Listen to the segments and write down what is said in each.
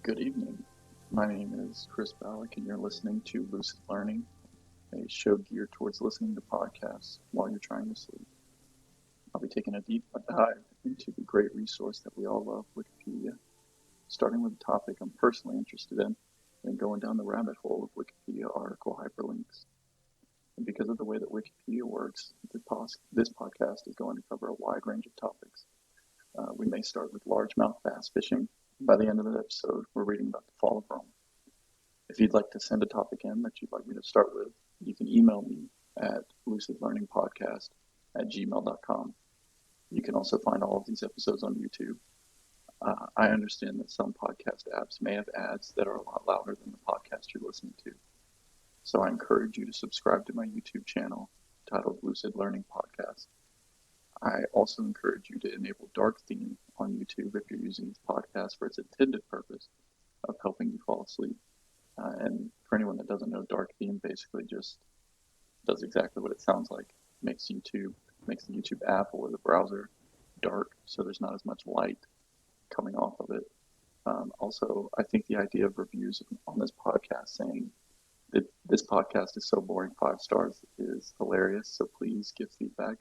Good evening. My name is Chris Ballack, and you're listening to Lucid Learning, a show geared towards listening to podcasts while you're trying to sleep. I'll be taking a deep dive into the great resource that we all love, Wikipedia, starting with a topic I'm personally interested in, and going down the rabbit hole of Wikipedia article hyperlinks. And because of the way that Wikipedia works, this podcast is going to cover a wide range of topics. We may start with largemouth bass fishing. By the end of the episode, we're reading about the fall of Rome. If you'd like to send a topic in that you'd like me to start with, you can email me at lucidlearningpodcast@gmail.com. You can also find all of these episodes on YouTube. I understand that some podcast apps may have ads that are a lot louder than the podcast you're listening to. So I encourage you to subscribe to my YouTube channel titled Lucid Learning Podcast. I also encourage you to enable dark theme on YouTube if you're using this podcast for its intended purpose of helping you fall asleep. And for anyone that doesn't know, dark theme basically just does exactly what it sounds like. Makes the YouTube app or the browser dark, so there's not as much light coming off of it. Also, I think the idea of reviews on this podcast saying that this podcast is so boring, 5 stars, is hilarious. So please give feedback,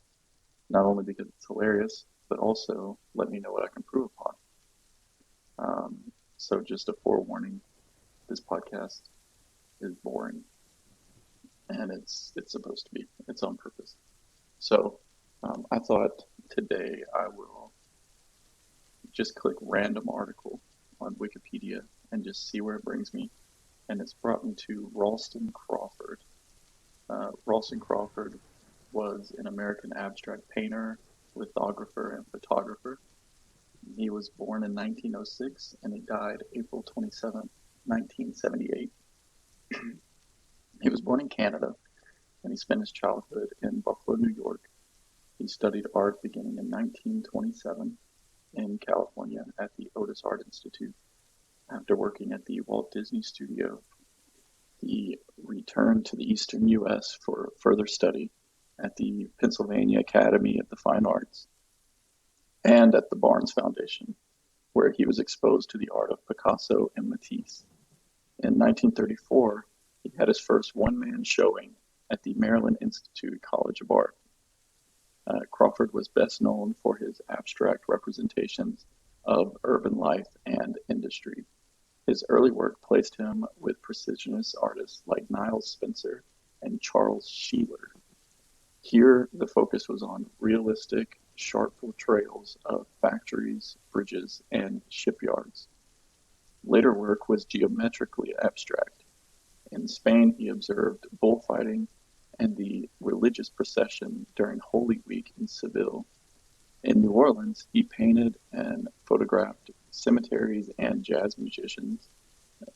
not only because it's hilarious, but also let me know what I can improve upon. So just a forewarning, this podcast is boring, and it's supposed to be. It's on purpose. So I thought today I will just click random article on Wikipedia and just see where it brings me. And it's brought me to Ralston Crawford. Ralston Crawford was an American abstract painter, lithographer, and photographer. He was born in 1906 and he died April 27, 1978. He was born in Canada and he spent his childhood in Buffalo, New York. He studied art beginning in 1927 in California at the Otis Art Institute. After working at the Walt Disney Studio, he returned to the Eastern U.S. for further study at the Pennsylvania Academy of the Fine Arts and at the Barnes Foundation, where he was exposed to the art of Picasso and Matisse. In 1934, he had his first one-man showing at the Maryland Institute College of Art. Crawford was best known for his abstract representations of urban life and industry. His early work placed him with precisionist artists like Niles Spencer and Charles Sheeler. Here, the focus was on realistic, sharp portrayals of factories, bridges, and shipyards. Later work was geometrically abstract. In Spain, he observed bullfighting and the religious procession during Holy Week in Seville. In New Orleans, he painted and photographed cemeteries and jazz musicians,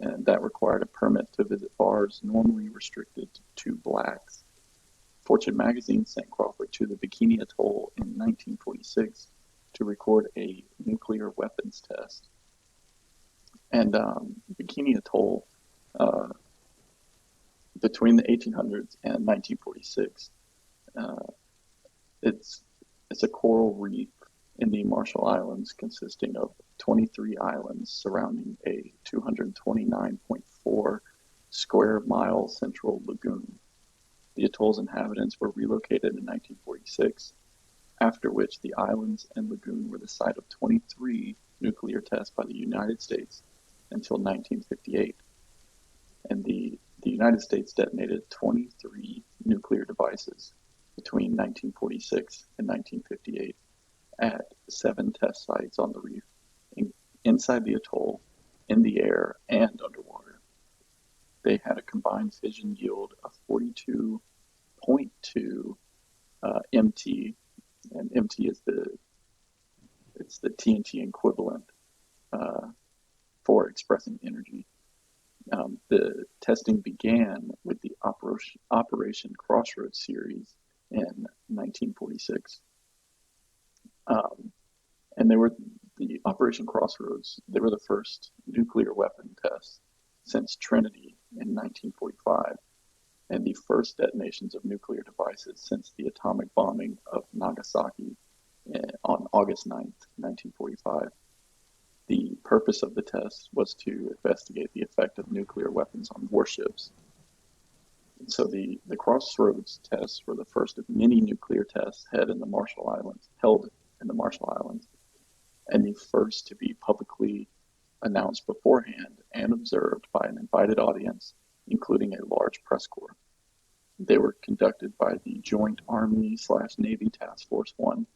and that required a permit to visit bars normally restricted to blacks. Fortune magazine sent Crawford to the Bikini Atoll in 1946 to record a nuclear weapons test. And Bikini Atoll, between the 1800s and 1946, it's a coral reef in the Marshall Islands consisting of 23 islands surrounding a 229.4 square mile central lagoon. The atoll's inhabitants were relocated in 1946, after which the islands and lagoon were the site of 23 nuclear tests by the United States until 1958. And the United States detonated 23 nuclear devices between 1946 and 1958 at 7 test sites on the reef, inside the atoll, in the air, and underwater. They had a combined fission yield of 42.2 MT, and MT is the TNT equivalent for expressing energy. The testing began with the Operation Crossroads series in 1946. And the Operation Crossroads, they were the first nuclear weapon tests since Trinity in 1945, and the first detonations of nuclear devices since the atomic bombing of Nagasaki on August 9th, 1945. The purpose of the test was to investigate the effect of nuclear weapons on warships. And so the Crossroads tests were the first of many nuclear tests held in the Marshall Islands, and the first to be publicly announced beforehand and observed by an invited audience, including a large press corps. They were conducted by the Joint Army/Navy Task Force 1,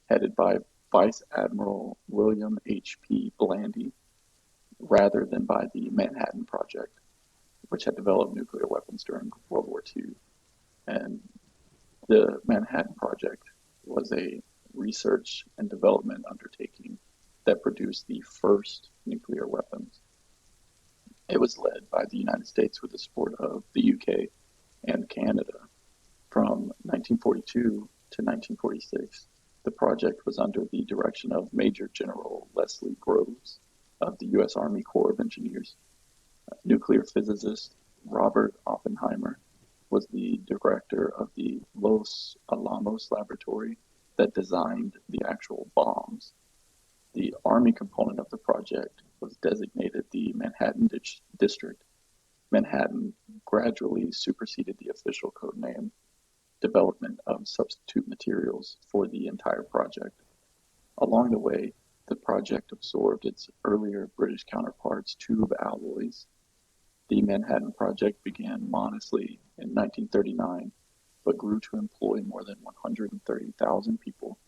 headed by Vice Admiral William H.P. Blandy, rather than by the Manhattan Project, which had developed nuclear weapons during World War II. And the Manhattan Project was a research and development undertaking that produced the first nuclear weapons. It was led by the United States with the support of the UK and Canada. From 1942 to 1946, the project was under the direction of Major General Leslie Groves of the U.S. Army Corps of Engineers. Nuclear physicist Robert Oppenheimer was the director of the Los Alamos laboratory that designed the actual bombs. The Army component of the project was designated the Manhattan District. Manhattan gradually superseded the official code name, development of substitute materials for the entire project. Along the way, the project absorbed its earlier British counterparts' tube alloys. The Manhattan Project began modestly in 1939, but grew to employ more than 130,000 people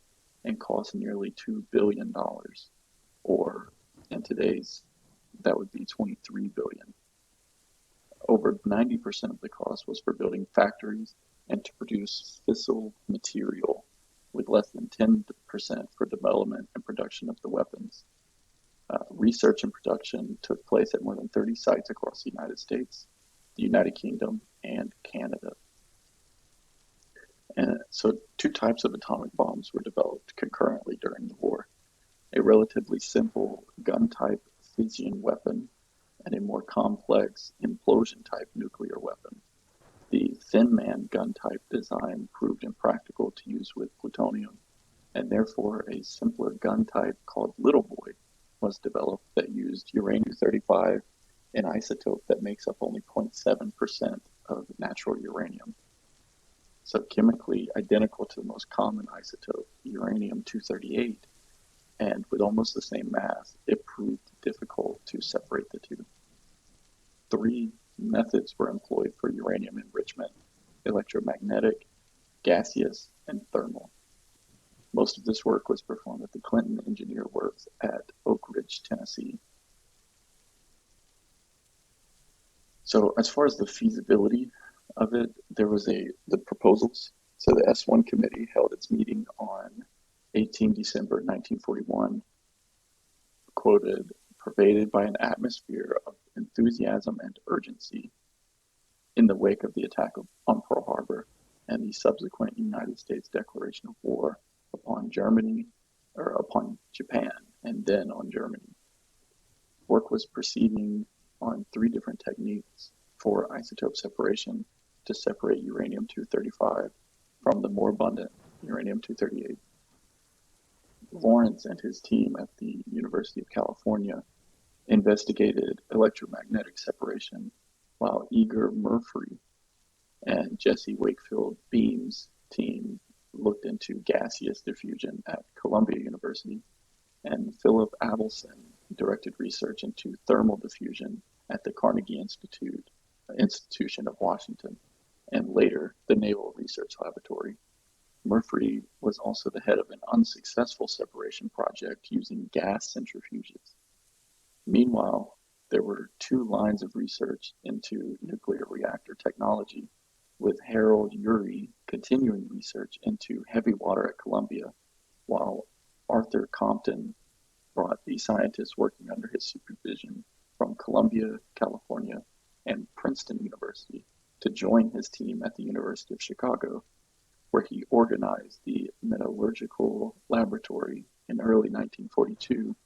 and cost nearly $2 billion, or in today's, that would be $23 billion. Over 90% of the cost was for building factories and to produce fissile material, with less than 10% for development and production of the weapons. Research and production took place at more than 30 sites across the United States, the United Kingdom, and Canada. And so two types of atomic bombs were developed concurrently during the war: a relatively simple gun-type fission weapon and a more complex implosion-type nuclear weapon. The Thin Man gun-type design proved impractical to use with plutonium, and therefore a simpler gun type called Little Boy was developed that used uranium-35, an isotope that makes up only 0.7% of natural uranium. So chemically identical to the most common isotope, uranium-238, and with almost the same mass, it proved difficult to separate the two. 3 methods were employed for uranium enrichment: electromagnetic, gaseous, and thermal. Most of this work was performed at the Clinton Engineer Works at Oak Ridge, Tennessee. So as far as the feasibility of it, there was the proposals. So the S1 committee held its meeting on 18 December 1941, quoted, "pervaded by an atmosphere of enthusiasm and urgency in the wake of the attack on Pearl Harbor and the subsequent United States declaration of war upon Japan, and then on Germany. Work was proceeding on 3 different techniques for isotope separation to separate uranium-235 from the more abundant uranium-238. Lawrence and his team at the University of California investigated electromagnetic separation, while Eager Murphy and Jesse Wakefield Beam's team looked into gaseous diffusion at Columbia University, and Philip Abelson directed research into thermal diffusion at the Carnegie Institution of Washington, and later the Naval Research Laboratory. Murphy was also the head of an unsuccessful separation project using gas centrifuges. Meanwhile, there were 2 lines of research into nuclear reactor technology, with Harold Urey continuing research into heavy water at Columbia, while Arthur Compton brought the scientists working under his supervision from Columbia, California, and Princeton University to join his team at the University of Chicago, where he organized the Metallurgical Laboratory in early 1942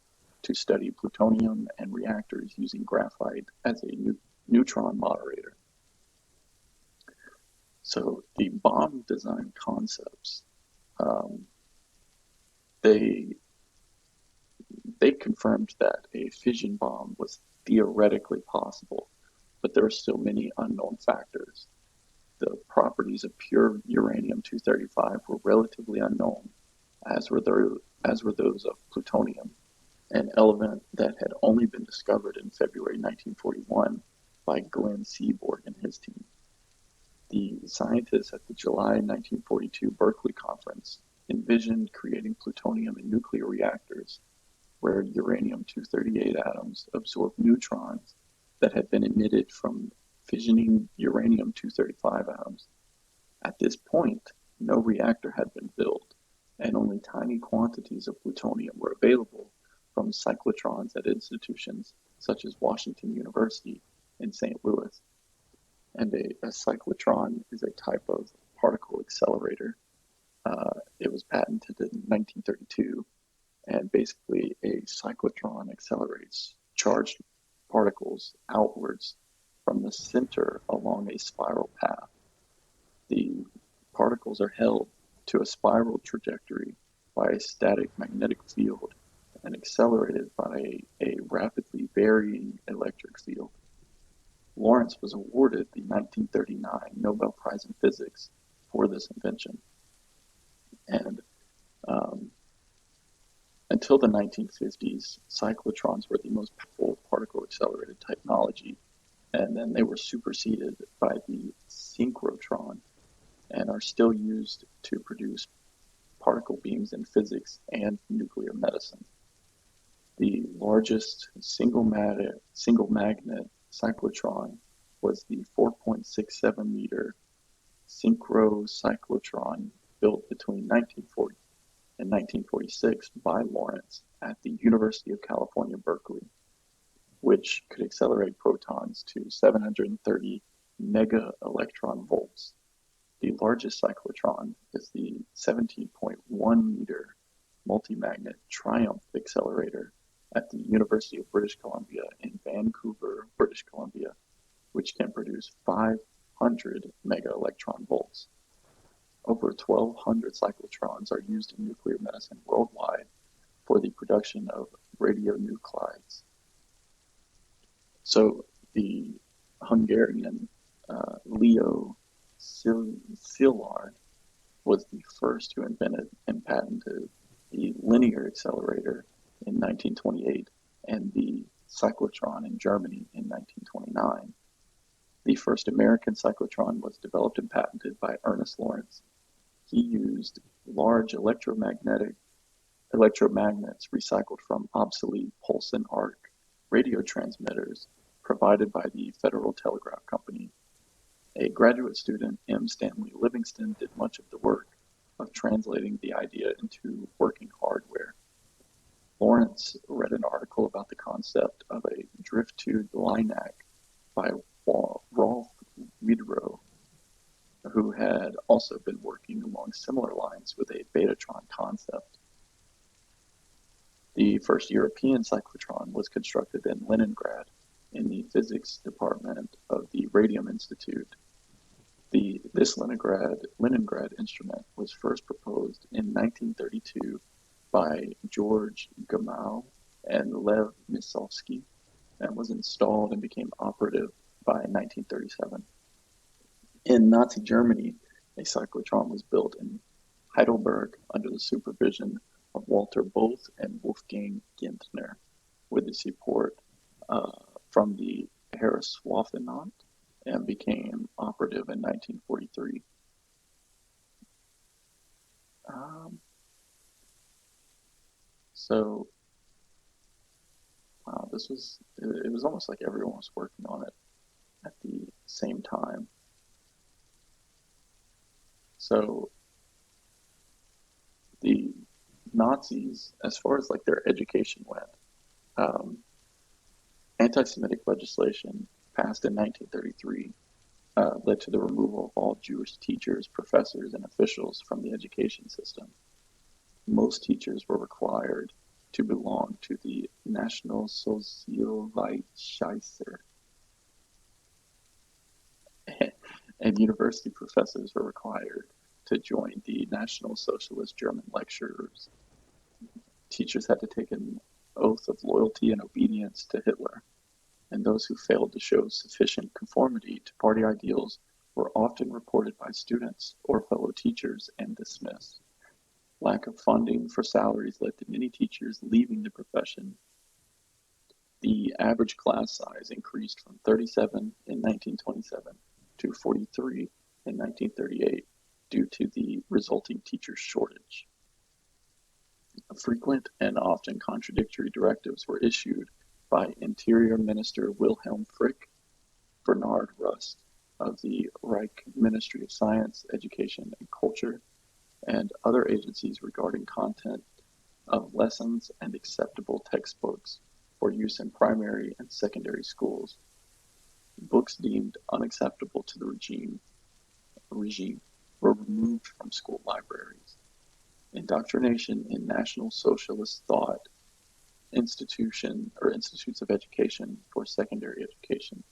to study plutonium and reactors using graphite as a neutron moderator. So the bomb design concepts, they they confirmed that a fission bomb was theoretically possible, but there are still many unknown factors. The properties of pure uranium-235 were relatively unknown, as were those of plutonium, an element that had only been discovered in February 1941 by Glenn Seaborg and his team. The scientists at the July 1942 Berkeley conference envisioned creating plutonium in nuclear reactors where uranium-238 atoms absorb neutrons that had been emitted from fissioning uranium-235 atoms. At this point, no reactor had been built, and only tiny quantities of plutonium were available from cyclotrons at institutions such as Washington University in St. Louis. And a cyclotron is a type of particle accelerator. It was patented in 1932, and basically a cyclotron accelerates charged particles outwards from the center along a spiral path. The particles are held to a spiral trajectory by a static magnetic field and accelerated by a rapidly varying electric field. Lawrence was awarded the 1939 Nobel Prize in Physics for this invention. And until the 1950s, cyclotrons were the most powerful particle accelerated technology, and then they were superseded by the synchrotron and are still used to produce particle beams in physics and nuclear medicine. The largest single magnet cyclotron was the 4.67 meter synchrocyclotron built between 1940 and 1946 by Lawrence at the University of California, Berkeley, which could accelerate protons to 730 mega electron volts. The largest cyclotron is the 17.1 meter multi-magnet Triumph accelerator at the University of British Columbia in Vancouver, British Columbia, which can produce 500 mega electron volts. Over 1,200 cyclotrons are used in nuclear medicine worldwide for the production of radionuclides. So the Hungarian Leo Szilard was the first who invented and patented the linear accelerator in 1928 and the cyclotron in Germany in 1929. The first American cyclotron was developed and patented by Ernest Lawrence. He used large electromagnets recycled from obsolete pulse and arc radio transmitters provided by the Federal Telegraph Company. A graduate student, M. Stanley Livingston, did much of the work of translating the idea into working hardware. Lawrence read an article about the concept of a drift-tube LINAC by Rolf Widrow, who had also been working along similar lines with a Betatron concept. The first European cyclotron was constructed in Leningrad in the physics department of the Radium Institute. This Leningrad instrument was first proposed in 1932 by George Gamow and Lev Misovsky and was installed and became operative by 1937. In Nazi Germany, a cyclotron was built in Heidelberg under the supervision of Walter Bothe and Wolfgang Gintner, with the support from the Heereswaffenamt, and became operative in 1943. So, wow, it was almost like everyone was working on it at the same time. So, the Nazis, as far as like their education went, anti-Semitic legislation passed in 1933 led to the removal of all Jewish teachers, professors, and officials from the education system. Most teachers were required to belong to the National Sozialverein, and university professors were required to join the National Socialist German lecturers. Teachers had to take an oath of loyalty and obedience to Hitler, and those who failed to show sufficient conformity to party ideals were often reported by students or fellow teachers and dismissed. Lack of funding for salaries led to many teachers leaving the profession. The average class size increased from 37 in 1927 to 43 in 1938 due to the resulting teacher shortage. Frequent and often contradictory directives were issued by Interior Minister Wilhelm Frick, Bernard Rust of the Reich Ministry of Science, Education, and Culture, and other agencies regarding content of lessons and acceptable textbooks for use in primary and secondary schools. Books deemed unacceptable to the regime were removed from school libraries. Indoctrination in National Socialist thought, institutes of education for secondary education.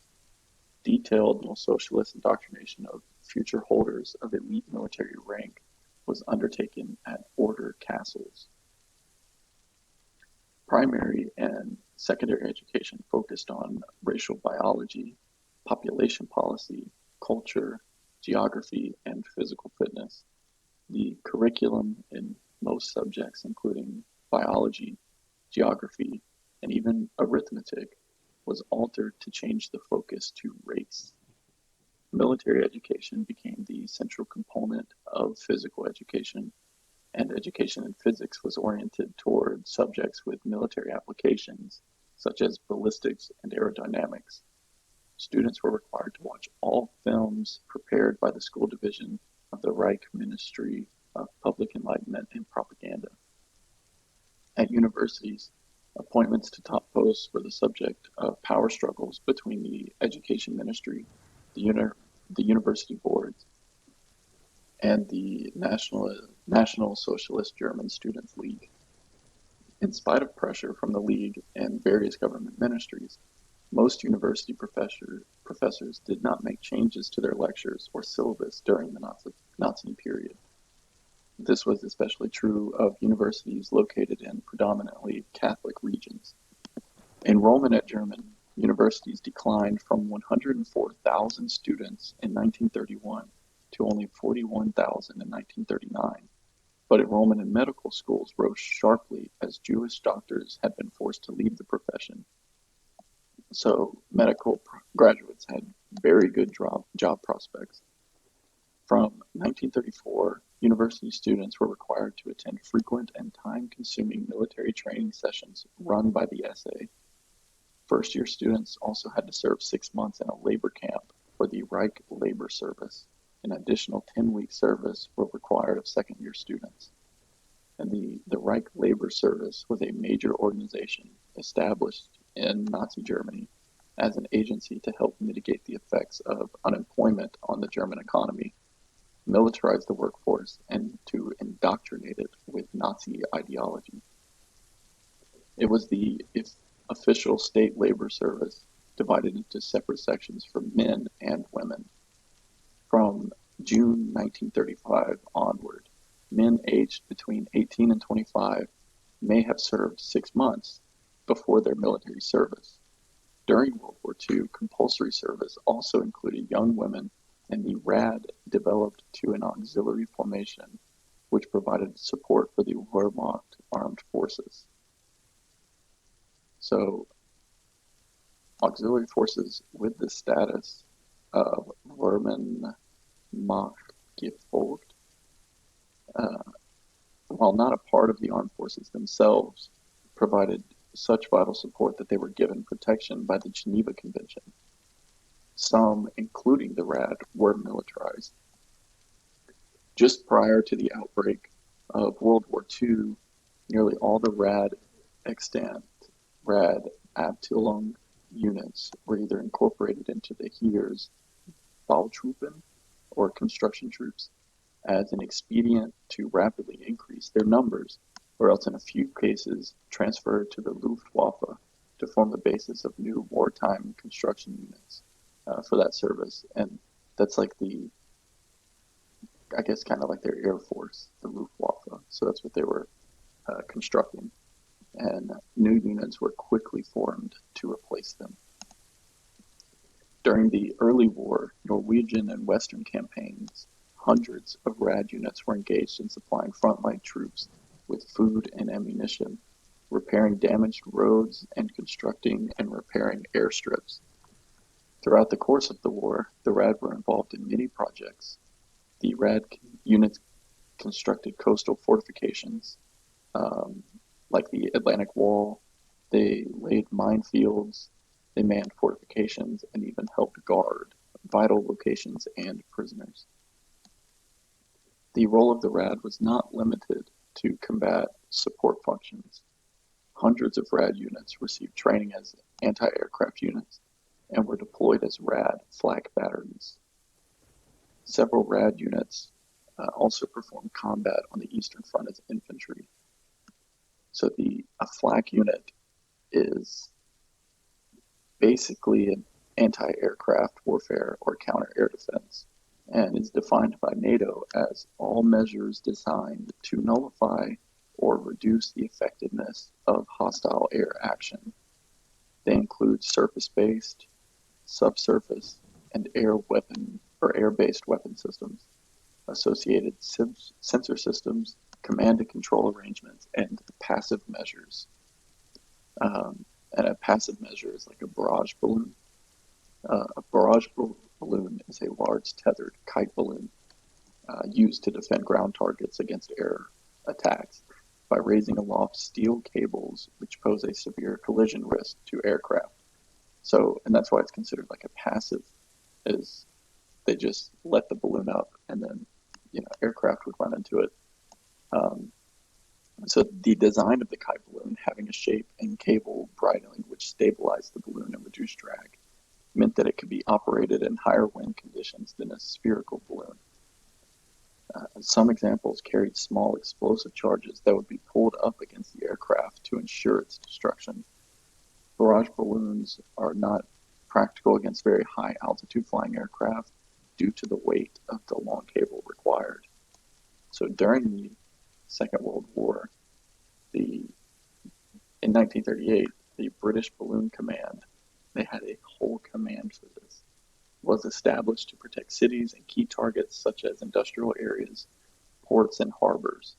Detailed National Socialist indoctrination of future holders of elite military rank was undertaken at order castles. Primary and secondary education focused on racial biology, population policy, culture, geography, and physical fitness. The curriculum in most subjects, including biology, geography, and even arithmetic, was altered to change the focus to race. Military education became the central component of physical education, and education in physics was oriented toward subjects with military applications, such as ballistics and aerodynamics. Students were required to watch all films prepared by the school division of the Reich Ministry of Public Enlightenment and Propaganda. At universities, appointments to top posts were the subject of power struggles between the education ministry, the university boards, and the National Socialist German Students' League. In spite of pressure from the League and various government ministries, most university professors did not make changes to their lectures or syllabus during the Nazi period. This was especially true of universities located in predominantly Catholic regions. Enrollment at German universities declined from 104,000 students in 1931 to only 41,000 in 1939, but enrollment in medical schools rose sharply as Jewish doctors had been forced to leave the profession. So medical graduates had very good job prospects. From 1934, university students were required to attend frequent and time-consuming military training sessions run by the SA. First-year students also had to serve 6 months in a labor camp for the Reich Labor Service. An additional 10-week service were required of second-year students. And the Reich Labor Service was a major organization established in Nazi Germany as an agency to help mitigate the effects of unemployment on the German economy, militarize the workforce, and to indoctrinate it with Nazi ideology. It was the official state labor service divided into separate sections for men and women. From June 1935 onward, men aged between 18 and 25 may have served 6 months before their military service. During World War II, compulsory service also included young women, and the RAD developed to an auxiliary formation which provided support for the Wehrmacht armed forces. So, auxiliary forces with the status of Wehrmannmachtgefolgt, while not a part of the armed forces themselves, provided such vital support that they were given protection by the Geneva Convention. Some, including the RAD, were militarized. Just prior to the outbreak of World War II, nearly all the RAD extant RAD Abteilung units were either incorporated into the Heers, Bautruppen, or construction troops as an expedient to rapidly increase their numbers, or else in a few cases transferred to the Luftwaffe to form the basis of new wartime construction units for that service. And that's like I guess kind of like their Air Force, the Luftwaffe. So that's what they were constructing. and new units were quickly formed to replace them. During the early war, Norwegian and Western campaigns, hundreds of RAD units were engaged in supplying frontline troops with food and ammunition, repairing damaged roads, and constructing and repairing airstrips. Throughout the course of the war, the RAD were involved in many projects. The RAD units constructed coastal fortifications, um, like the Atlantic Wall. They laid minefields, they manned fortifications, and even helped guard vital locations and prisoners. The role of the RAD was not limited to combat support functions. Hundreds of RAD units received training as anti-aircraft units and were deployed as RAD flak batteries. Several RAD units also performed combat on the Eastern Front as infantry. So a flak unit is basically an anti-aircraft warfare or counter-air defense, and is defined by NATO as all measures designed to nullify or reduce the effectiveness of hostile air action. They include surface-based, subsurface, and air-based weapon systems, associated sensor systems, command and control arrangements, and passive measures. And a passive measure is like a barrage balloon. A barrage balloon is a large tethered kite balloon used to defend ground targets against air attacks by raising aloft steel cables, which pose a severe collision risk to aircraft. So, and that's why it's considered like a passive, is they just let the balloon up, and then aircraft would run into it. So the design of the kite balloon, having a shape and cable bridling which stabilized the balloon and reduced drag, meant that it could be operated in higher wind conditions than a spherical balloon. Some examples carried small explosive charges that would be pulled up against the aircraft to ensure its destruction. Barrage balloons are not practical against very high altitude flying aircraft due to the weight of the long cable required. So during the Second World War, in 1938, the British Balloon Command, they had a whole command for this, was established to protect cities and key targets such as industrial areas, ports, and harbors.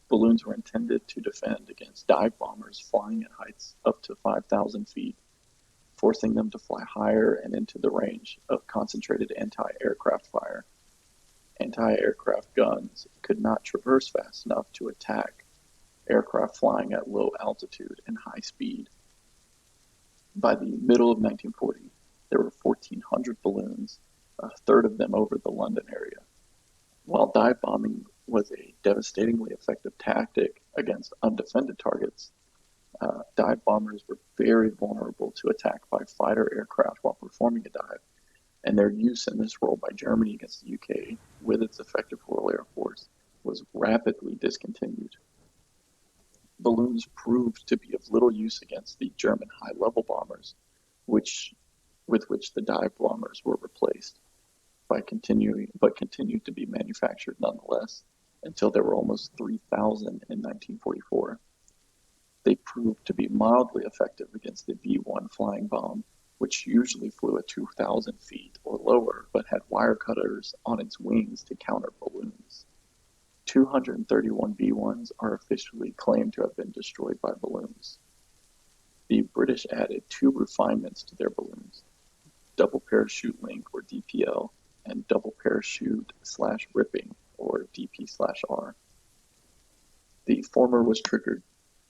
Balloons were intended to defend against dive bombers flying at heights up to 5,000 feet, forcing them to fly higher and into the range of concentrated anti-aircraft fire. Anti-aircraft guns could not traverse fast enough to attack aircraft flying at low altitude and high speed. By the middle of 1940, there were 1,400 balloons, a third of them over the London area. While dive bombing was a devastatingly effective tactic against undefended targets, dive bombers were very vulnerable to attack by fighter aircraft while performing a dive, and their use in this role by Germany against the UK, with its effective Royal Air Force, was rapidly discontinued. Balloons proved to be of little use against the German high-level bombers, with which the dive bombers were replaced, but continued to be manufactured nonetheless, until there were almost 3,000 in 1944. They proved to be mildly effective against the V-1 flying bomb, which usually flew at 2,000 feet or lower, but had wire cutters on its wings to counter balloons. 231 V-1s are officially claimed to have been destroyed by balloons. The British added 2 refinements to their balloons: double parachute link, or DPL, and double parachute/ripping, or DP/R. The former was triggered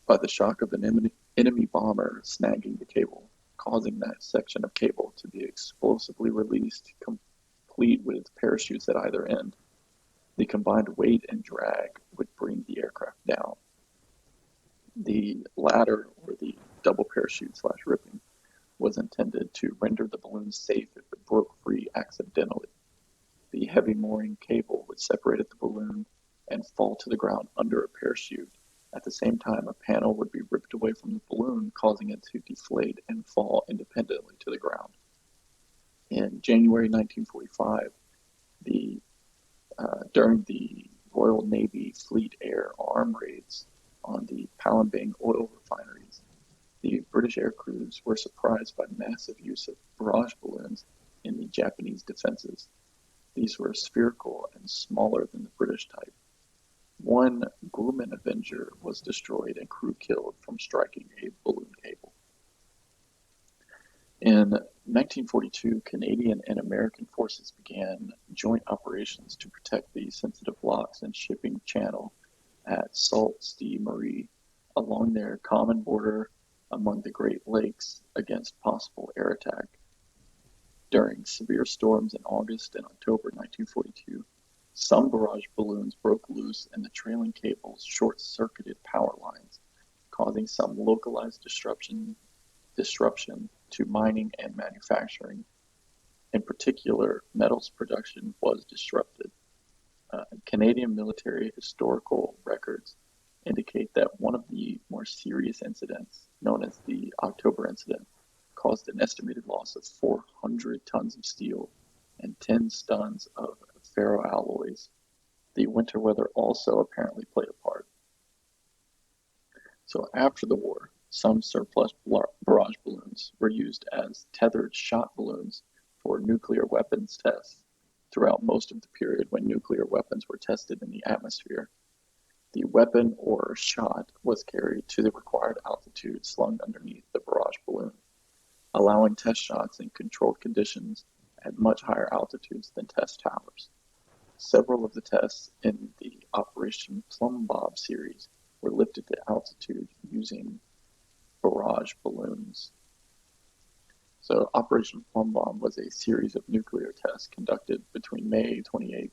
by the shock of an enemy bomber snagging the cable, causing that section of cable to be explosively released, complete with parachutes at either end. The combined weight and drag would bring the aircraft down. The latter, or the double parachute/ripping, was intended to render the balloon safe if it broke free accidentally. The heavy mooring cable would separate the balloon and fall to the ground under a parachute. At the same time, a panel would be ripped away from the balloon, causing it to deflate and fall independently to the ground. In January 1945, during the Royal Navy Fleet Air arm raids on the Palembang oil refineries, the British air crews were surprised by massive use of barrage balloons in the Japanese defenses. These were spherical and smaller than the British type. One Grumman Avenger was destroyed and crew killed from striking a balloon cable. In 1942, Canadian and American forces began joint operations to protect the sensitive locks and shipping channel at Sault Ste. Marie along their common border among the Great Lakes against possible air attack. During severe storms in August and October 1942, some barrage balloons broke loose and the trailing cables short-circuited power lines, causing some localized disruption to mining and manufacturing. In particular, metals production was disrupted. Canadian military historical records indicate that one of the more serious incidents, known as the October incident, caused an estimated loss of 400 tons of steel and 10 tons of ferroalloys. The winter weather also apparently played a part. So after the war, some surplus barrage balloons were used as tethered shot balloons for nuclear weapons tests throughout most of the period when nuclear weapons were tested in the atmosphere. The weapon or shot was carried to the required altitude slung underneath the barrage balloon, allowing test shots in controlled conditions at much higher altitudes than test towers. Several of the tests in the Operation Plum Bob series were lifted to altitude using barrage balloons. So Operation Plum Bomb was a series of nuclear tests conducted between May 28th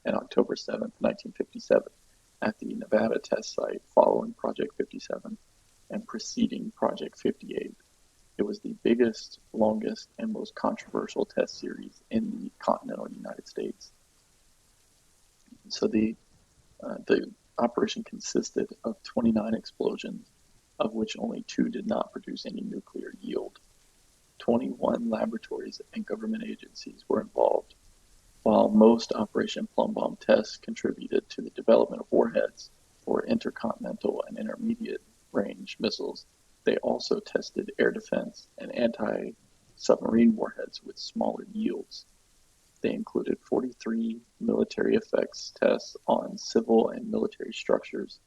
and October 7th, 1957 at the Nevada test site following Project 57 and preceding Project 58. It was the biggest, longest, and most controversial test series in the continental United States. So the operation consisted of 29 explosions, of which only 2 did not produce any nuclear yield. 21 laboratories and government agencies were involved. While most Operation Plum Bomb tests contributed to the development of warheads for intercontinental and intermediate range missiles, they also tested air defense and anti-submarine warheads with smaller yields. They included 43 military effects tests on civil and military structures,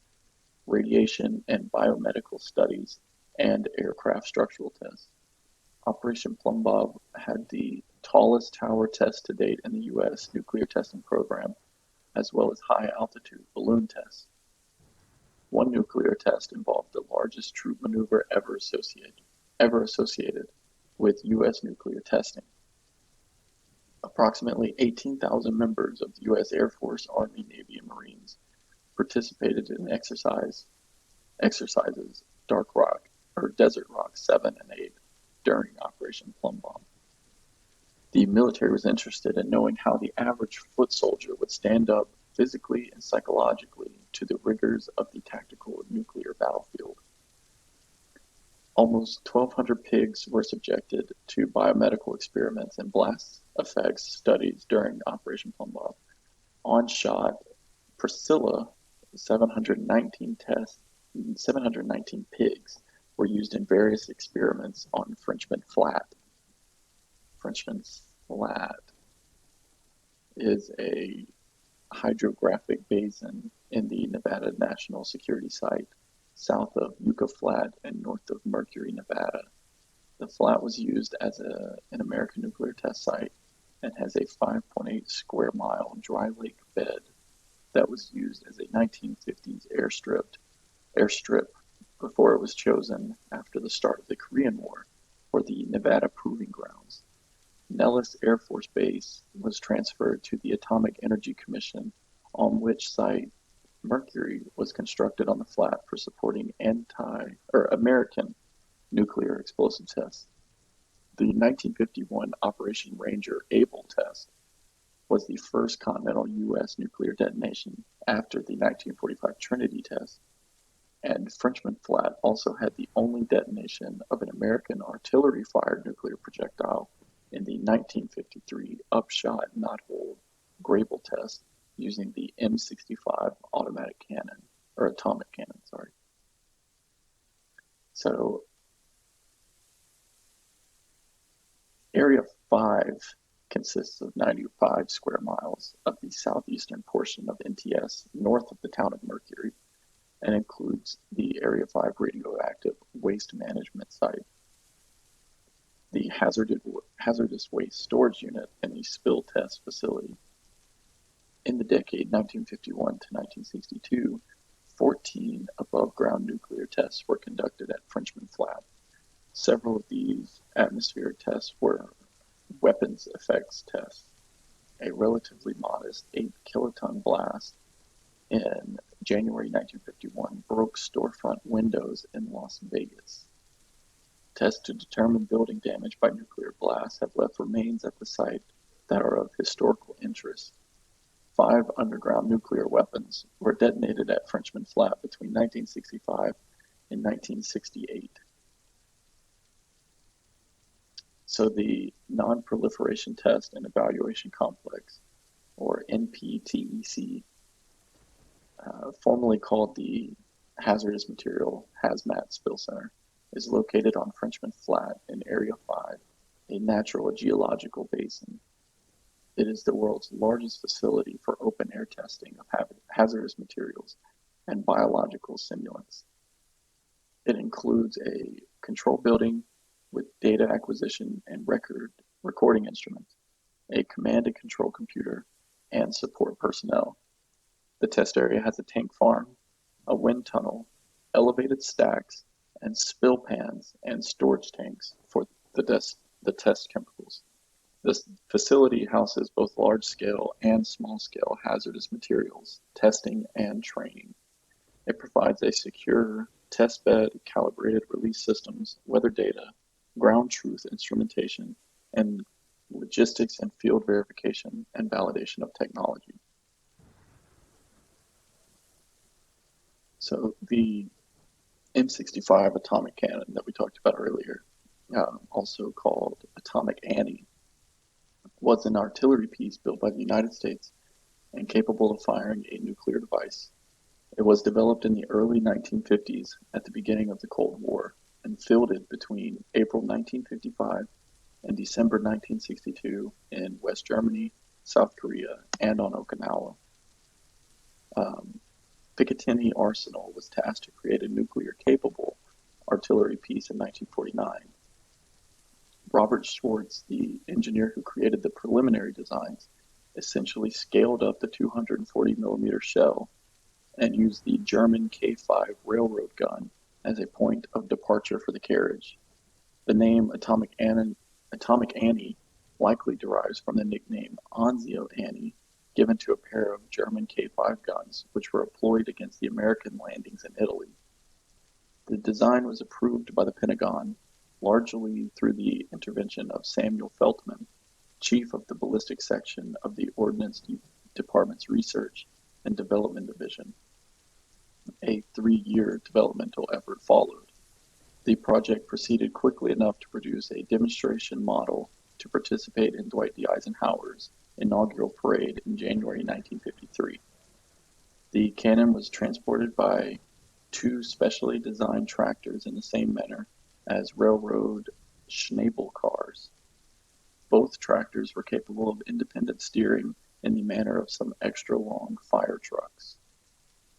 radiation and biomedical studies, and aircraft structural tests. Operation Plum Bob had the tallest tower test to date in the U.S. nuclear testing program, as well as high-altitude balloon tests. One nuclear test involved the largest troop maneuver ever associated with U.S. nuclear testing. Approximately 18,000 members of the U.S. Air Force, Army, Navy, and Marines participated in exercises Desert Rock 7 and 8 during Operation Plum Bomb. The military was interested in knowing how the average foot soldier would stand up physically and psychologically to the rigors of the tactical nuclear battlefield. Almost 1,200 pigs were subjected to biomedical experiments and blast effects studies during Operation Plum Bomb. On shot, Priscilla 719 pigs were used in various experiments on Frenchman Flat. Frenchman Flat is a hydrographic basin in the Nevada National Security Site, south of Yucca Flat and north of Mercury, Nevada. The flat was used as an American nuclear test site and has a 5.8 square mile dry lake bed that was used as a 1950s airstrip before it was chosen after the start of the Korean War for the Nevada Proving Grounds. Nellis Air Force Base was transferred to the Atomic Energy Commission, on which site Mercury was constructed on the flat for supporting American nuclear explosive tests. The 1951 Operation Ranger Able test was the first continental U.S. nuclear detonation after the 1945 Trinity test, and Frenchman Flat also had the only detonation of an American artillery-fired nuclear projectile in the 1953 Upshot Knothole Grable test using the M65 atomic cannon. So Area 5 consists of 95 square miles of the southeastern portion of NTS north of the town of Mercury and includes the Area 5 radioactive waste management site, the hazardous waste storage unit, and the spill test facility. In the decade 1951 to 1962, 14 above-ground nuclear tests were conducted at Frenchman Flat. Several of these atmospheric tests were weapons effects tests. A relatively modest 8-kiloton blast in January 1951 broke storefront windows in Las Vegas. Tests to determine building damage by nuclear blasts have left remains at the site that are of historical interest. 5 underground nuclear weapons were detonated at Frenchman Flat between 1965 and 1968. So the Non-Proliferation Test and Evaluation Complex, or NPTEC, formerly called the Hazardous Material Hazmat Spill Center, is located on Frenchman Flat in Area 5, a natural geological basin. It is the world's largest facility for open-air testing of hazardous materials and biological simulants. It includes a control building with data acquisition and recording instruments, a command and control computer, and support personnel. The test area has a tank farm, a wind tunnel, elevated stacks, and spill pans and storage tanks for the test chemicals. This facility houses both large-scale and small-scale hazardous materials testing and training. It provides a secure test bed, calibrated release systems, weather data, ground truth instrumentation, and logistics and field verification and validation of technology. So the M65 atomic cannon that we talked about earlier, also called Atomic Annie, was an artillery piece built by the United States and capable of firing a nuclear device. It was developed in the early 1950s at the beginning of the Cold War and fielded between April 1955 and December 1962 in West Germany, South Korea, and on Okinawa. Picatinny Arsenal was tasked to create a nuclear-capable artillery piece in 1949. Robert Schwartz, the engineer who created the preliminary designs, essentially scaled up the 240 millimeter shell and used the German K5 railroad gun as a point of departure for the carriage. The name Atomic Annie likely derives from the nickname Anzio Annie, given to a pair of German K5 guns, which were employed against the American landings in Italy. The design was approved by the Pentagon largely through the intervention of Samuel Feltman, chief of the ballistics section of the Ordnance Department's Research and Development Division. A 3-year developmental effort followed. The project proceeded quickly enough to produce a demonstration model to participate in Dwight D. Eisenhower's inaugural parade in January 1953. The cannon was transported by 2 specially designed tractors in the same manner as railroad Schnabel cars. Both tractors were capable of independent steering in the manner of some extra-long fire trucks.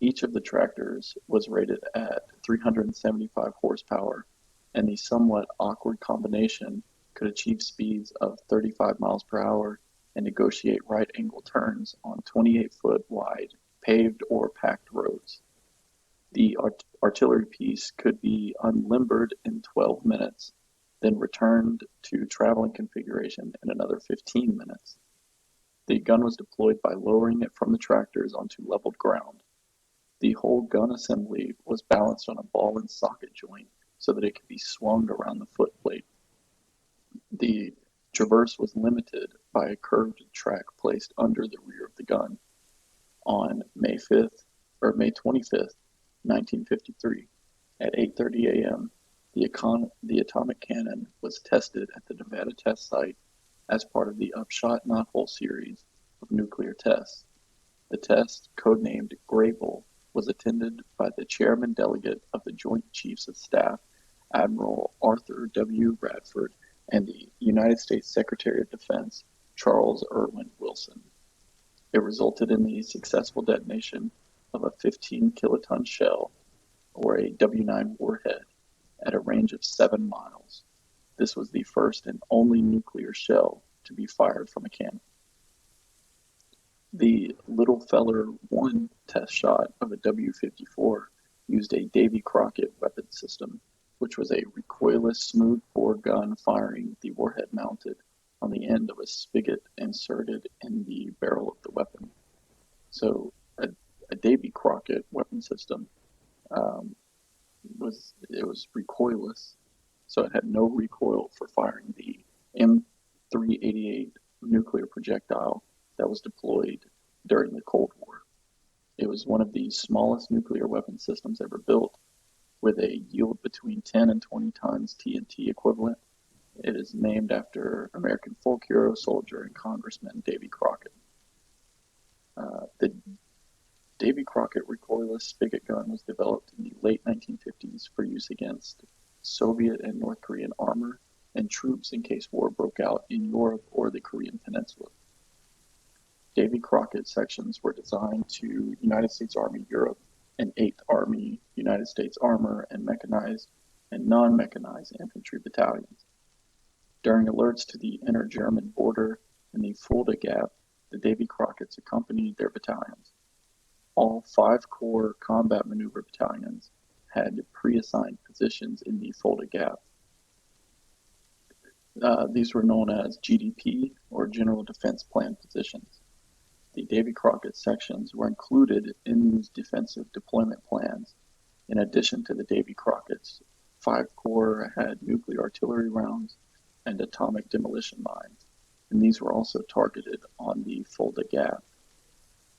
Each of the tractors was rated at 375 horsepower, and the somewhat awkward combination could achieve speeds of 35 miles per hour and negotiate right-angle turns on 28-foot wide paved or packed roads. The artillery piece could be unlimbered in 12 minutes, then returned to traveling configuration in another 15 minutes. The gun was deployed by lowering it from the tractors onto leveled ground. The whole gun assembly was balanced on a ball and socket joint so that it could be swung around the foot plate. The traverse was limited by a curved track placed under the rear of the gun. On May 25th, 1953, at 8:30 a.m., the atomic cannon was tested at the Nevada test site as part of the Upshot Knothole series of nuclear tests. The test, codenamed Grable, was attended by the chairman delegate of the Joint Chiefs of Staff, Admiral Arthur W. Bradford and the United States Secretary of Defense Charles Irwin Wilson. It resulted in the successful detonation of a 15-kiloton shell, or a W-9 warhead, at a range of 7 miles. This was the first and only nuclear shell to be fired from a cannon. The Little Feller 1 test shot of a W-54 used a Davy Crockett weapon system, which was a recoilless smooth-bore gun firing the warhead mounted on the end of a spigot inserted in the barrel of the weapon. So a Davy Crockett weapon system was recoilless, so it had no recoil for firing the M388 nuclear projectile that was deployed during the Cold War. It was one of the smallest nuclear weapon systems ever built, with a yield between 10 and 20 tons TNT equivalent. It is named after American folk hero, soldier, and congressman Davy Crockett. The Davy Crockett recoilless spigot gun was developed in the late 1950s for use against Soviet and North Korean armor and troops in case war broke out in Europe or the Korean Peninsula. Davy Crockett sections were designed to United States Army Europe and 8th Army United States Armor and mechanized and non-mechanized infantry battalions. During alerts to the inner German border and the Fulda Gap, the Davy Crocketts accompanied their battalions. All 5 Corps combat maneuver battalions had pre-assigned positions in the Fulda Gap. These were known as GDP, or General Defense Plan positions. The Davy Crockett sections were included in these defensive deployment plans. In addition to the Davy Crockett's, 5 Corps had nuclear artillery rounds and atomic demolition mines, and these were also targeted on the Fulda Gap.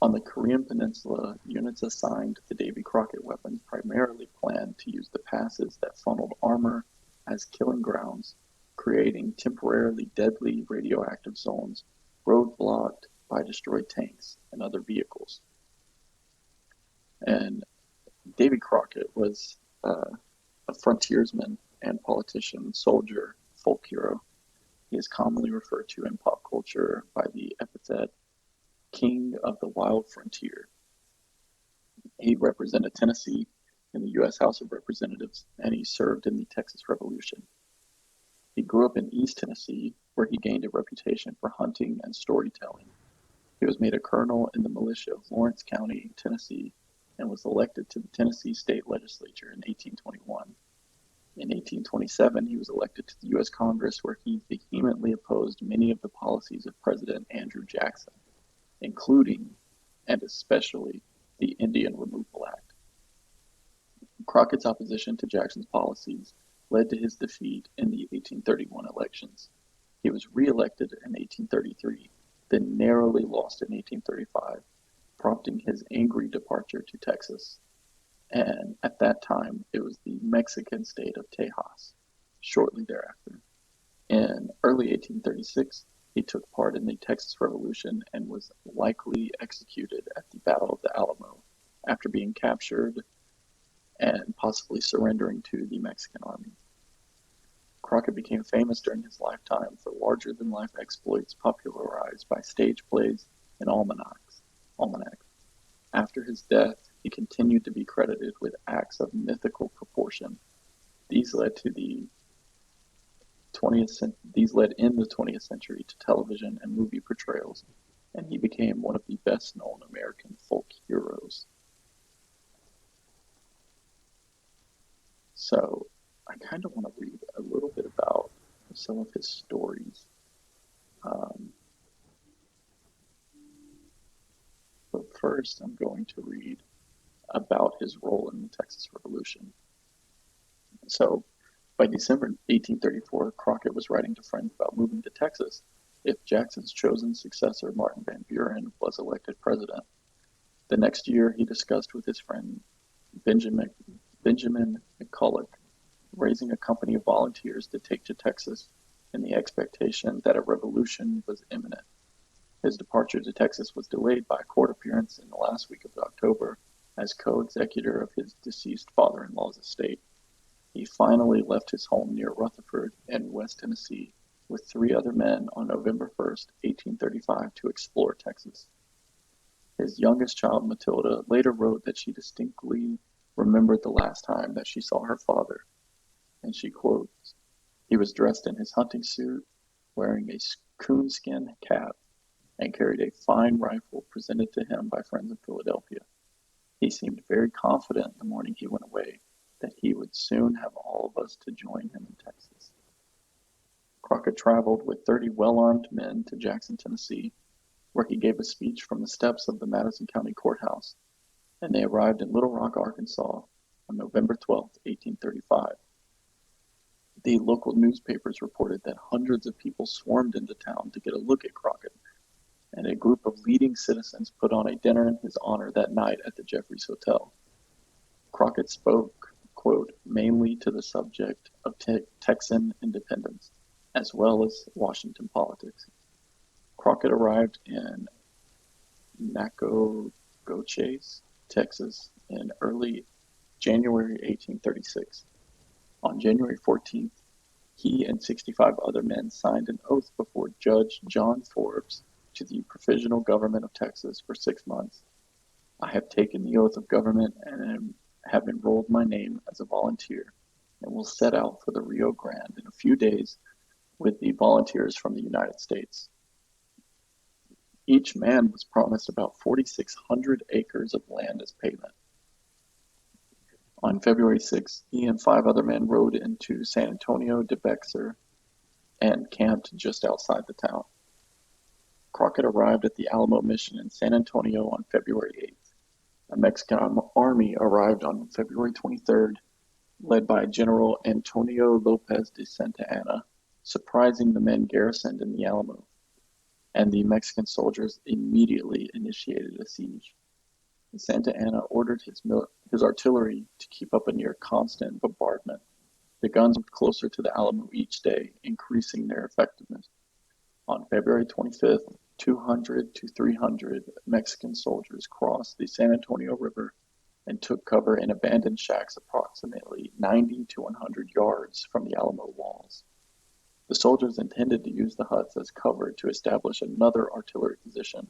On the Korean Peninsula, units assigned to the Davy Crockett weapons primarily planned to use the passes that funneled armor as killing grounds, creating temporarily deadly radioactive zones roadblocked by destroyed tanks and other vehicles. And Davy Crockett was a frontiersman and politician, soldier, folk hero. He is commonly referred to in pop culture by the epithet King of the Wild Frontier. He represented Tennessee in the U.S. House of Representatives, and he served in the Texas Revolution. He grew up in East Tennessee, where he gained a reputation for hunting and storytelling. He was made a colonel in the militia of Lawrence County, Tennessee, and was elected to the Tennessee State Legislature in 1821. In 1827, he was elected to the U.S. Congress, where he vehemently opposed many of the policies of President Andrew Jackson, including and especially the Indian Removal Act. Crockett's opposition to Jackson's policies led to his defeat in the 1831 elections. He was re-elected in 1833, then narrowly lost in 1835, prompting his angry departure to Texas. And at that time, it was the Mexican state of Tejas, shortly thereafter. In early 1836, he took part in the Texas Revolution and was likely executed at the Battle of the Alamo after being captured and possibly surrendering to the Mexican army. Crockett became famous during his lifetime for larger-than-life exploits popularized by stage plays and almanacs. After his death, he continued to be credited with acts of mythical proportion. These led in the 20th century to television and movie portrayals, and he became one of the best-known American folk heroes. So, I kind of want to read a little bit about some of his stories. But first, I'm going to read about his role in the Texas Revolution. So, by December 1834, Crockett was writing to friends about moving to Texas if Jackson's chosen successor, Martin Van Buren, was elected president. The next year, he discussed with his friend Benjamin McCulloch raising a company of volunteers to take to Texas in the expectation that a revolution was imminent. His departure to Texas was delayed by a court appearance in the last week of October as co-executor of his deceased father-in-law's estate. He finally left his home near Rutherford in West Tennessee with 3 other men on November 1st, 1835, to explore Texas. His youngest child, Matilda, later wrote that she distinctly remembered the last time that she saw her father, and she quotes, "He was dressed in his hunting suit, wearing a coonskin cap, and carried a fine rifle presented to him by friends in Philadelphia. He seemed very confident the morning he went away that he would soon have all of us to join him in Texas." Crockett traveled with 30 well-armed men to Jackson, Tennessee, where he gave a speech from the steps of the Madison County Courthouse, and they arrived in Little Rock, Arkansas on November 12, 1835. The local newspapers reported that hundreds of people swarmed into town to get a look at Crockett, and a group of leading citizens put on a dinner in his honor that night at the Jeffries Hotel. Crockett spoke, quote, mainly to the subject of Texan independence, as well as Washington politics. Crockett arrived in Nacogdoches, Texas, in early January 1836. On January 14th, he and 65 other men signed an oath before Judge John Forbes to the Provisional Government of Texas for 6 months. "I have taken the oath of government and have enrolled my name as a volunteer, and will set out for the Rio Grande in a few days with the volunteers from the United States." Each man was promised about 4,600 acres of land as payment. On February 6th, he and 5 other men rode into San Antonio de Bexar and camped just outside the town. Crockett arrived at the Alamo Mission in San Antonio on February 8th. A Mexican army arrived on February 23rd, led by General Antonio Lopez de Santa Anna, surprising the men garrisoned in the Alamo, and the Mexican soldiers immediately initiated a siege. Santa Anna ordered his artillery to keep up a near constant bombardment. The guns moved closer to the Alamo each day, increasing their effectiveness. On February 25th, 200 to 300 Mexican soldiers crossed the San Antonio River and took cover in abandoned shacks approximately 90 to 100 yards from the Alamo walls. The soldiers intended to use the huts as cover to establish another artillery position,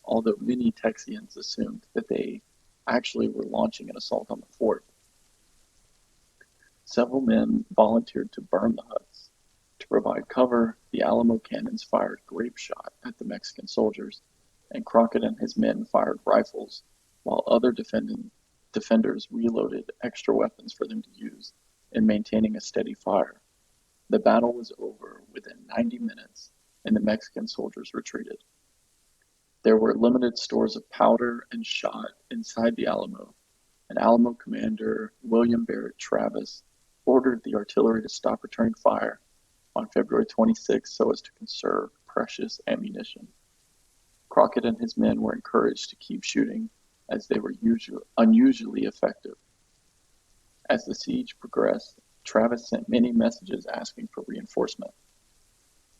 although many Texians assumed that they actually were launching an assault on the fort. Several men volunteered to burn the huts. To provide cover, the Alamo cannons fired grape shot at the Mexican soldiers, and Crockett and his men fired rifles, while other defenders reloaded extra weapons for them to use in maintaining a steady fire. The battle was over within 90 minutes, and the Mexican soldiers retreated. There were limited stores of powder and shot inside the Alamo, and Alamo commander William Barrett Travis ordered the artillery to stop returning fire on February 26 so as to conserve precious ammunition. Crockett and his men were encouraged to keep shooting, as they were unusually effective. As the siege progressed, Travis sent many messages asking for reinforcement.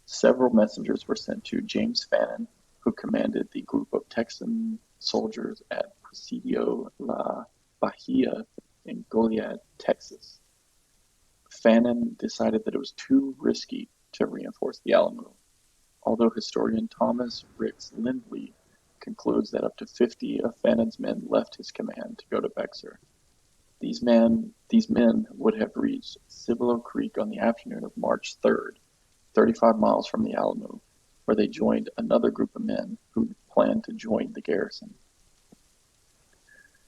Several messengers were sent to James Fannin, who commanded the group of Texan soldiers at Presidio La Bahia in Goliad, Texas. Fannin decided that it was too risky to reinforce the Alamo, although historian Thomas Ricks Lindley concludes that up to 50 of Fannin's men left his command to go to Bexar. These men would have reached Cibolo Creek on the afternoon of March 3rd, 35 miles from the Alamo, where they joined another group of men who planned to join the garrison.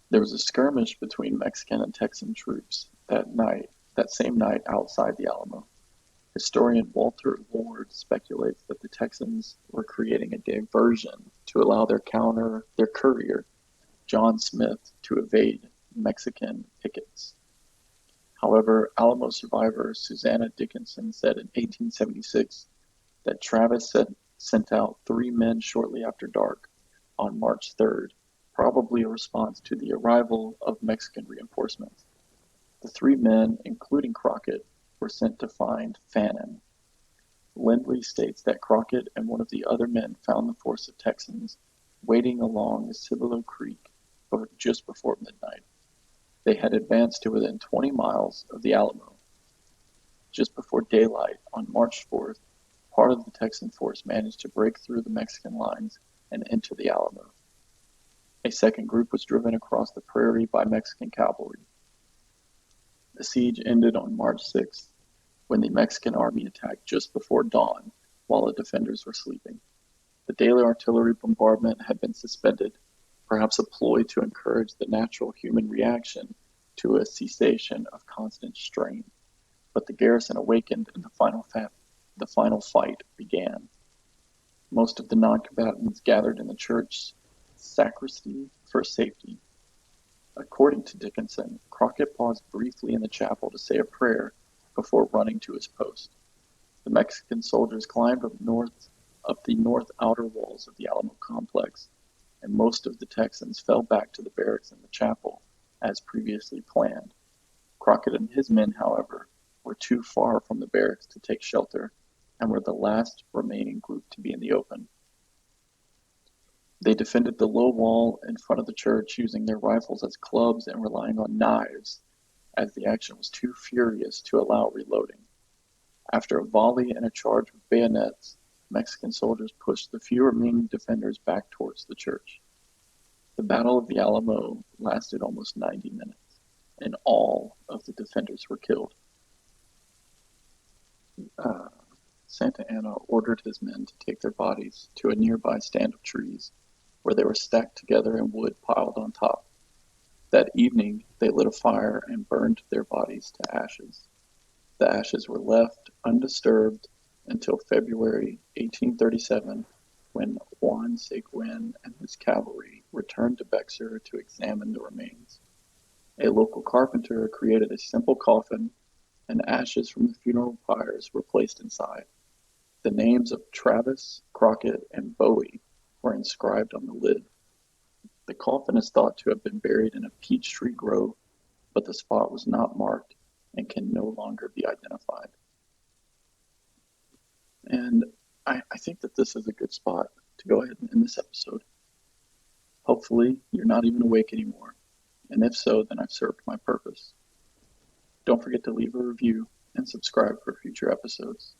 There was a skirmish between Mexican and Texan troops that same night outside the Alamo. Historian Walter Lord speculates that the Texans were creating a diversion to allow their courier, John Smith, to evade Mexican pickets. However, Alamo survivor Susanna Dickinson said in 1876 that Travis sent out 3 men shortly after dark on March 3rd, probably a response to the arrival of Mexican reinforcements. The 3 men, including Crockett, were sent to find Fannin. Lindley states that Crockett and one of the other men found the force of Texans waiting along the Cibolo Creek just before midnight. They had advanced to within 20 miles of the Alamo, just before daylight on March 4th, part of the Texan force managed to break through the Mexican lines and enter the Alamo. A second group was driven across the prairie by Mexican cavalry. The siege ended on March 6th, when the Mexican army attacked just before dawn while the defenders were sleeping. The daily artillery bombardment had been suspended, perhaps a ploy to encourage the natural human reaction to a cessation of constant strain. But the garrison awakened and the final fight began. Most of the non-combatants gathered in the church's sacristy for safety. According to Dickinson, Crockett paused briefly in the chapel to say a prayer before running to his post. The Mexican soldiers climbed up the north outer walls of the Alamo complex, and most of the Texans fell back to the barracks in the chapel, as previously planned. Crockett and his men, however, were too far from the barracks to take shelter, and were the last remaining group to be in the open. They defended the low wall in front of the church, using their rifles as clubs and relying on knives, as the action was too furious to allow reloading. After a volley and a charge with bayonets, Mexican soldiers pushed the few remaining defenders back towards the church. The Battle of the Alamo lasted almost 90 minutes, and all of the defenders were killed. Santa Anna ordered his men to take their bodies to a nearby stand of trees, where they were stacked together and wood piled on top. That evening, they lit a fire and burned their bodies to ashes. The ashes were left undisturbed until February 1837, when Juan Seguin and his cavalry returned to Bexar to examine the remains. A local carpenter created a simple coffin, and ashes from the funeral pyres were placed inside. The names of Travis, Crockett, and Bowie were inscribed on the lid. The coffin is thought to have been buried in a peach tree grove, but the spot was not marked and can no longer be identified. And I think that this is a good spot to go ahead and end this episode. Hopefully, you're not even awake anymore, and if so, then I've served my purpose. Don't forget to leave a review and subscribe for future episodes.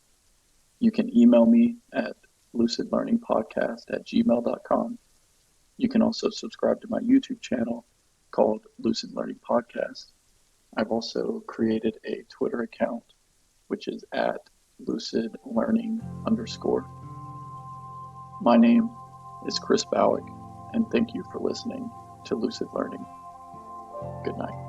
You can email me at lucidlearningpodcast@gmail.com. You can also subscribe to my YouTube channel called Lucid Learning Podcast. I've also created a Twitter account, which is at lucidlearning_. My name is Chris Bowick, and thank you for listening to Lucid Learning. Good night.